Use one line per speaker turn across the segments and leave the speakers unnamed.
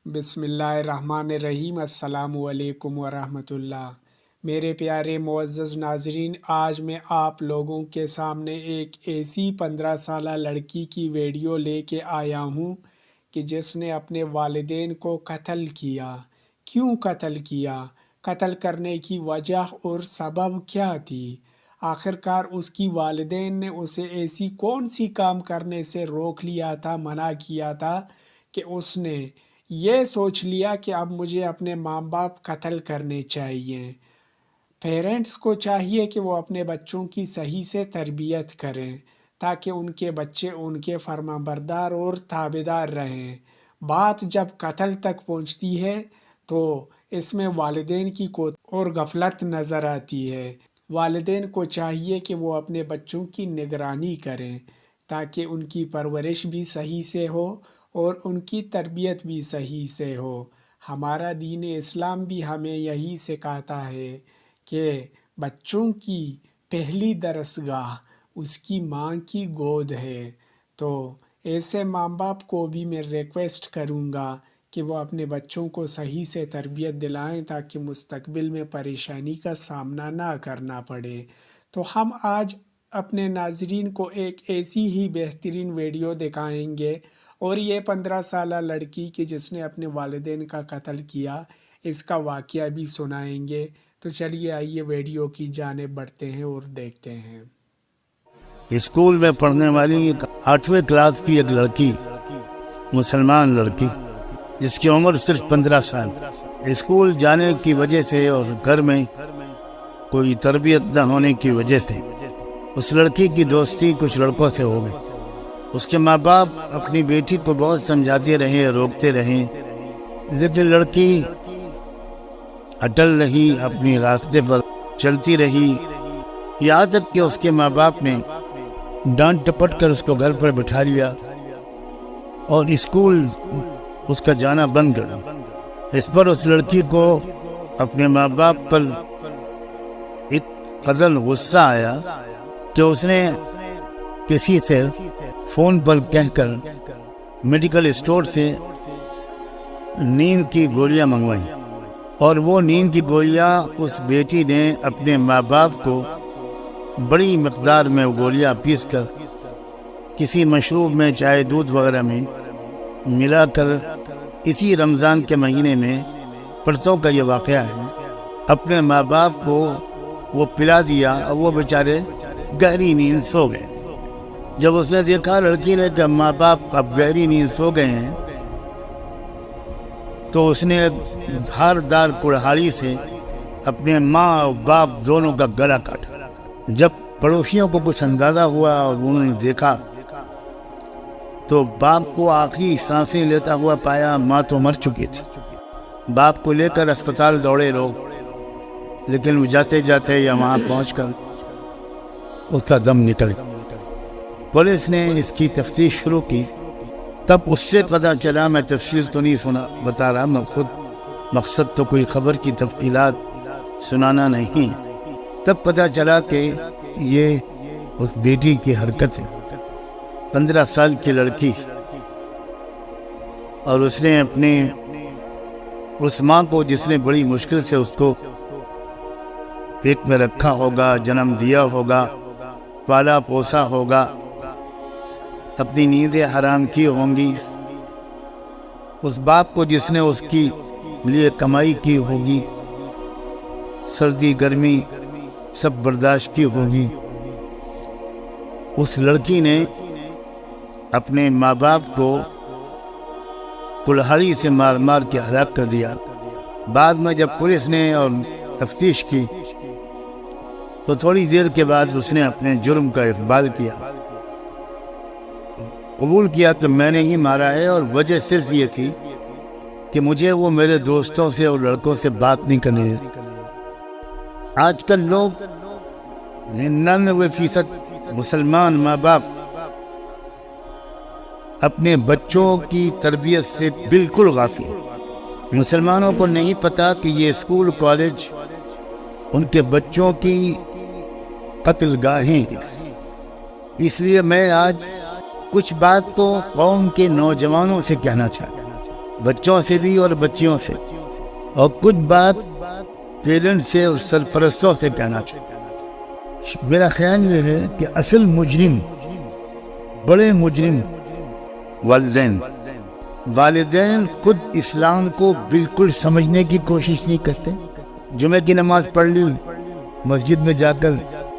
बिस्मिल्लाहिर्रहमानिर्रहीम। अस्सलामु अलैकुम वरहमतुल्लाह। मेरे प्यारे मुअज़्ज़ज़ नाज़रीन, आज मैं आप लोगों के सामने एक ऐसी 15 साला लड़की की वीडियो लेके आया हूँ कि जिसने अपने वालिदैन को कत्ल किया। क्यों कत्ल किया? कत्ल करने की वजह और सबब क्या थी? आखिरकार उसकी वालिदैन ने उसे ऐसी कौन सी काम करने से रोक लिया था, मना किया था कि उसने ये सोच लिया कि अब मुझे अपने माँ बाप कत्ल करने चाहिए। पेरेंट्स को चाहिए कि वो अपने बच्चों की सही से तरबियत करें ताकि उनके बच्चे उनके फर्माबरदार और ताबेदार रहें। बात जब कत्ल तक पहुंचती है तो इसमें वालिदैन की कोताही और गफलत नज़र आती है। वालिदैन को चाहिए कि वो अपने बच्चों की निगरानी करें ताकि उनकी परवरिश भी सही से हो और उनकी तरबियत भी सही से हो। हमारा दीन इस्लाम भी हमें यही सिखाता है कि बच्चों की पहली दरसगाह उसकी माँ की गोद है। तो ऐसे माँ बाप को भी मैं रिक्वेस्ट करूँगा कि वो अपने बच्चों को सही से तरबियत दिलाएं ताकि मुस्तकबिल में परेशानी का सामना ना करना पड़े। तो हम आज अपने नाज़रीन को एक ऐसी ही बेहतरीन वीडियो दिखाएंगे और ये 15 साला लड़की की जिसने अपने वालिदैन का कत्ल किया, इसका वाक़या भी सुनाएंगे। तो चलिए आइए वीडियो की जानिब बढ़ते हैं और देखते हैं।
स्कूल में पढ़ने वाली एक 8वीं क्लास की एक लड़की, मुसलमान लड़की, जिसकी उम्र सिर्फ 15 साल, स्कूल जाने की वजह से और घर में कोई तरबियत न होने की वजह से उस लड़की की दोस्ती कुछ लड़कों से हो गई। उसके माँ बाप अपनी बेटी को बहुत समझाते रहे, रोकते रहे, लेकिन लड़की अटल रही, अपने रास्ते पर चलती रही। यहाँ तक कि उसके माँ बाप ने डांट टपट कर उसको घर पर बिठा लिया और स्कूल उसका जाना बंद कर दिया। इस पर उस लड़की को अपने माँ बाप पर एक कदर गुस्सा आया कि उसने किसी से फोन पर कहकर मेडिकल स्टोर से नींद की गोलियां मंगवाई और वो नींद की गोलियां उस बेटी ने अपने माँ बाप को बड़ी मकदार में गोलियां पीस कर किसी मशरूब में, चाहे दूध वगैरह में मिलाकर इसी रमज़ान के महीने में, परसों का ये वाक़या है, अपने माँ बाप को वो पिला दिया और वो बेचारे गहरी नींद सो गए। जब उसने देखा लड़की ने कि माँ बाप अब गहरी नींद सो गए हैं, तो उसने धारदार कुल्हाड़ी से अपने माँ और बाप दोनों का गला काटा। जब पड़ोसियों को कुछ अंदाजा हुआ और उन्होंने देखा तो बाप को आखिरी सांसें लेता हुआ पाया, माँ तो मर चुकी थी। बाप को लेकर अस्पताल दौड़े लोग, लेकिन वो जाते जाते या वहाँ पहुँचकर उसका दम निकल गया। पुलिस ने इसकी तफ्तीश शुरू की, तब उससे पता चला, मैं तफसील तो नहीं सुना बता रहा, मकसद तो कोई खबर की तफसीलात सुनाना नहीं, तब पता चला कि ये उस बेटी की हरकत है। 15 साल की लड़की, और उसने अपने उस माँ को, जिसने बड़ी मुश्किल से उसको पेट में रखा होगा, जन्म दिया होगा, पाला पोसा होगा, अपनी नींदें हराम की होंगी, उस बाप को जिसने उसकी लिए कमाई की होगी, सर्दी गर्मी सब बर्दाश्त की होगी, उस लड़की ने अपने माँ बाप को कुल्हाड़ी से मार मार के हलाक कर दिया। बाद में जब पुलिस ने और तफ्तीश की तो थोड़ी देर के बाद उसने अपने जुर्म का इकबाल किया, कबूल किया तो मैंने ही मारा है, और वजह सिर्फ ये थी कि मुझे वो मेरे दोस्तों से और लड़कों से बात नहीं करने देती। आजकल लोग 99% मुसलमान माँ बाप अपने बच्चों की तरबियत से बिल्कुल गाफिल। मुसलमानों को नहीं पता कि ये स्कूल कॉलेज उनके बच्चों की कत्लगाहें। इसलिए मैं आज कुछ बात तो कौम के नौजवानों से कहना चाहता हूँ بچوں سے بھی اور بچیوں سے، اور کچھ بات پیرنٹس سے اور سرپرستوں سے کہنا چاہیے۔ میرا خیال یہ ہے کہ اصل مجرم، بڑے مجرم والدین خود اسلام کو بالکل سمجھنے کی کوشش نہیں کرتے۔ جمعہ کی نماز پڑھ لی مسجد میں جا کر،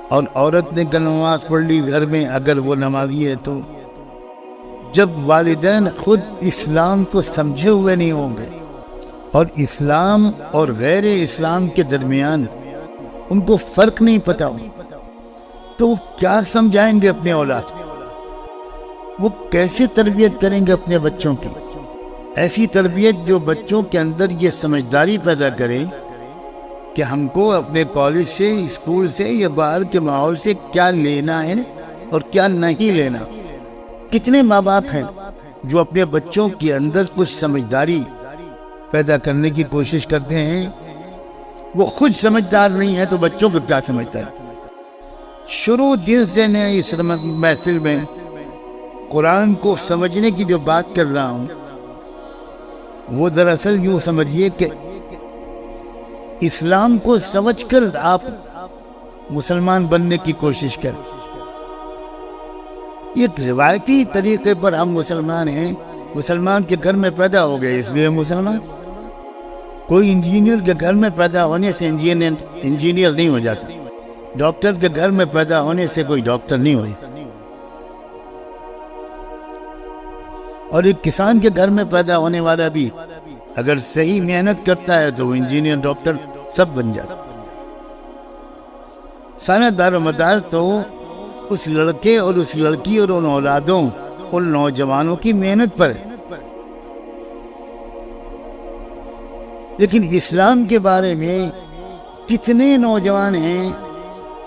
اور عورت نے نماز پڑھ لی گھر میں اگر وہ نمازی ہے تو۔ جب والدین خود اسلام کو سمجھے ہوئے نہیں ہوں گے اور اسلام اور غیر اسلام کے درمیان ان کو فرق نہیں پتا ہو، تو وہ کیا سمجھائیں گے اپنے اولاد کو؟ وہ کیسے تربیت کریں گے اپنے بچوں کی؟ ایسی تربیت جو بچوں کے اندر یہ سمجھداری پیدا کرے کہ ہم کو اپنے کالج سے، اسکول سے یا باہر کے ماحول سے کیا لینا ہے اور کیا نہیں لینا۔ کتنے ماں باپ ہیں جو اپنے بچوں کے اندر کچھ سمجھداری پیدا کرنے کی کوشش کرتے ہیں، وہ خود سمجھدار نہیں ہے تو بچوں کو کیا سمجھتا ہے؟ شروع دن سے میں اس محفل میں قرآن کو سمجھنے کی جو بات کر رہا ہوں، وہ دراصل یوں سمجھیے کہ اسلام کو سمجھ کر آپ مسلمان بننے کی کوشش کریں۔ ایک روایتی طریقے پر ہم مسلمان ہیں، مسلمان کے گھر میں پیدا ہو گئے اس لیے مسلمان۔ کوئی انجینئر کے گھر میں پیدا ہونے سے انجینئر نہیں ہو جاتا، ڈاکٹر کے گھر میں پیدا ہونے سے کوئی ڈاکٹر نہیں ہوئی، اور ایک کسان کے گھر میں پیدا ہونے والا بھی اگر صحیح محنت کرتا ہے تو وہ انجینئر، ڈاکٹر سب بن جاتا۔ سارا دار و مدار تو اس لڑکے اور اس لڑکی اور ان اولادوں، ان نوجوانوں کی محنت پر ہے۔ لیکن اسلام کے بارے میں کتنے نوجوان ہیں،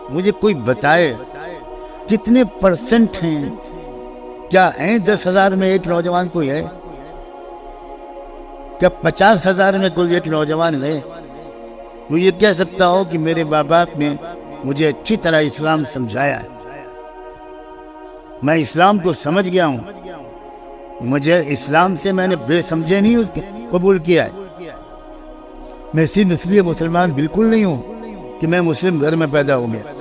مجھے کوئی بتائے کتنے پرسنٹ ہیں؟ کیا ہیں 10,000 میں ایک نوجوان کوئی ہے؟ کیا 50,000 میں کوئی ایک نوجوان ہے وہ یہ کہہ سکتا ہو کہ میرے ماں باپ نے مجھے اچھی طرح اسلام سمجھایا ہے، میں اسلام کو سمجھ گیا ہوں، مجھے اسلام سے میں نے بے سمجھے نہیں اس قبول کیا ہے، میں صرف اس لیے مسلمان بالکل نہیں ہوں کہ میں مسلم گھر میں پیدا ہو گیا؟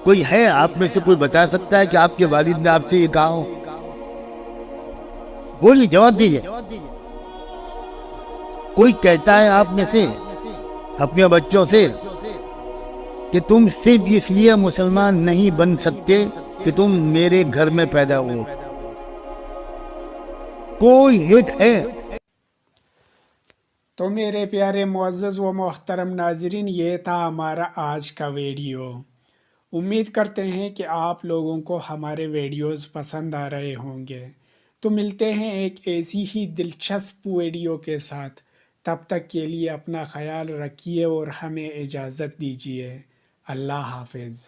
کوئی ہے آپ میں سے کوئی بتا سکتا ہے کہ آپ کے والد نے آپ سے یہ کہا ہو؟ بولیے، جواب دیجیے۔ کوئی کہتا ہے آپ میں سے اپنے بچوں سے کہ تم صرف اس لیے مسلمان نہیں بن سکتے کہ تم میرے گھر میں پیدا ہو؟ کوئی ایک ہے؟
تو میرے پیارے معزز و محترم ناظرین، یہ تھا ہمارا آج کا ویڈیو۔ امید کرتے ہیں کہ آپ لوگوں کو ہمارے ویڈیوز پسند آ رہے ہوں گے۔ تو ملتے ہیں ایک ایسی ہی دلچسپ ویڈیو کے ساتھ۔ تب تک کے لیے اپنا خیال رکھیے اور ہمیں اجازت دیجیے۔ اللہ حافظ۔